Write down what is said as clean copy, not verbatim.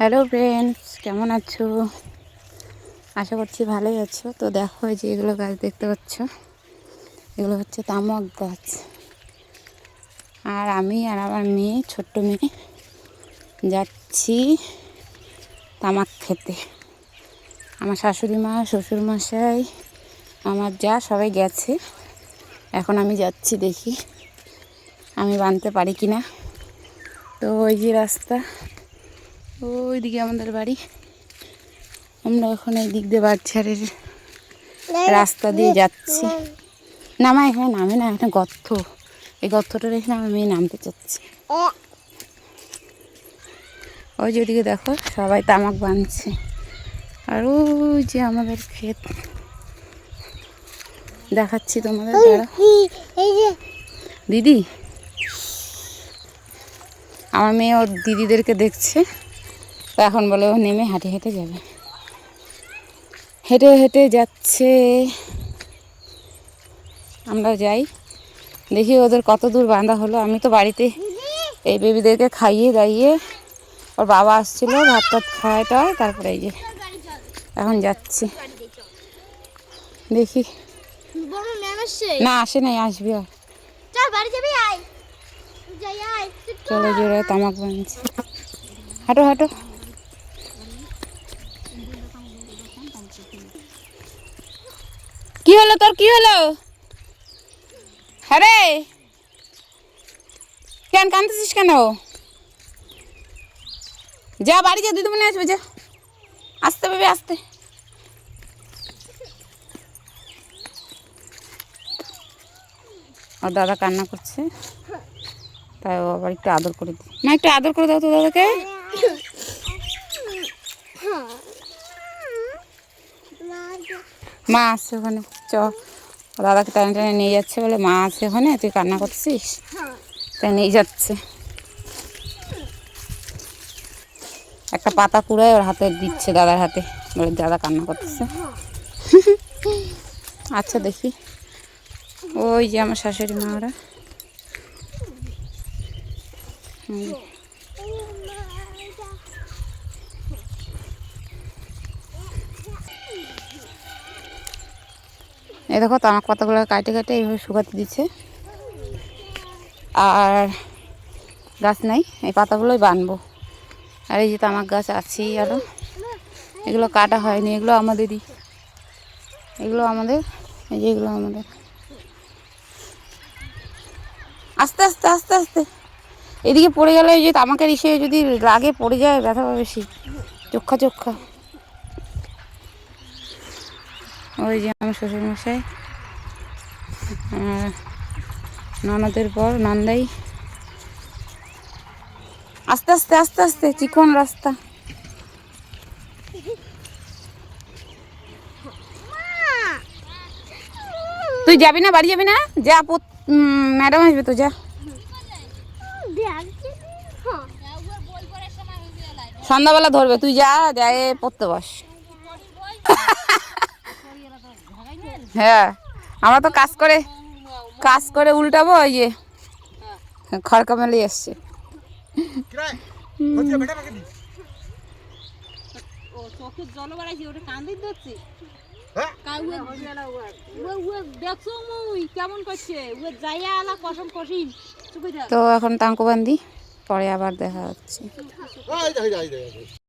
Hello friends, কেমন আছো? আশা করছি ভালোই আছো। তো দেখো, যে এগুলো গাছ দেখতে পাচ্ছ, এগুলো হচ্ছে তামাক গাছ। আর আমি আর আমার মেয়ে, ছোট্ট মেয়ে, যাচ্ছি তামাক খেতে। আমার শাশুড়ি মা, শ্বশুরমশাই, আমার যা সবাই গেছে। এখন আমি যাচ্ছি, দেখি আমি বানতে পারি কি না। তো ওই যে রাস্তা, ওইদিকে আমাদের বাড়ি। আমরা এখন এই দিক দিয়ে বাচ্চারের রাস্তা দিয়ে যাচ্ছি। নামা এখানে নামে না, একটা গর্ত। এই গর্তটা রেখে আমার মেয়ে নামতে চাচ্ছি। ওই যেদিকে দেখো, সবাই তামাক বাঁধছে। আর ওই যে আমাদের ক্ষেত দেখাচ্ছি তোমাদের। দিদি, আমার মেয়ে ওর দিদিদেরকে দেখছে। তো এখন বলে ও নেমে হেঁটে হেঁটে যাবে। হেঁটে হেঁটে যাচ্ছে, আমরা যাই, দেখি ওদের কত দূর বাঁধা হলো। আমি তো বাড়িতে এই বেবিদেরকে খাইয়ে দাইয়ে, ওর বাবা আসছিল, ভাত টাত খাওয়াটায়, তারপরে এই যে এখন যাচ্ছি। দেখি না, আসে নাই, আসবি। আর চলে জোরে তামাক বাঁধছে। হাঁটো হাঁটো। কি হলো তোর, কি হলো? হ্যাঁ রে, কেন কাঁদতেছিস কেন? যা বাড়ি যা, দিদিমণি আসবে, যা। আসতে বেবি, আসতে। ওর দাদা কান্না করছে, তাই ও আবার একটু আদর করে দিই। না, একটু আদর করে দাও তো দাদাকে। মা আসছে ওখানে, চ। দাদাকে টানে টানে নিয়ে যাচ্ছে, বলে মা আছে ওখানে, তুই কান্না করছিস, তাই নিয়ে যাচ্ছে। একটা পাতা কুড়ায় ওর হাতে দিচ্ছে, দাদার হাতে, বলে দাদা কান্না করতেছে। আচ্ছা, দেখি। ওই যে আমার শাশুড়ি মা, ওরা। এই দেখো, তামাক পাতাগুলো কাটে কাটে এইভাবে শুকাতে দিচ্ছে। আর গাছ নাই, এই পাতাগুলোই বানবো। আর এই যে তামাক গাছ আছেই আরও, এগুলো কাটা হয়নি, এগুলো আমাদেরই, এগুলো আমাদের, এই যে এগুলো আমাদের। আস্তে আস্তে আস্তে আস্তে, এদিকে পড়ে গেলে ওই যে তামাকের ইসে যদি লাগে, পড়ে যায়, ব্যথা পাবে বেশি, চোখা চোখা। ওই যে আমার শ্বশুরমশাই, আমার ননদের পর নন্দাই। আস্তে আস্তে আস্তে আস্তে, চিকন রাস্তা। তুই যাবি না, বাড়ি যাবি না? যা, ম্যাডাম আসবে তো, যা। সন্ধ্যাবেলা ধরবে, তুই যা, যায় পড়তে বস। হ্যাঁ, আমরা তো কাজ করে উল্টাবো। ওই যে খড়কা মেলে এসছে। তো এখন টাঙ্কু বান্ধি, পরে আবার দেখা হচ্ছে।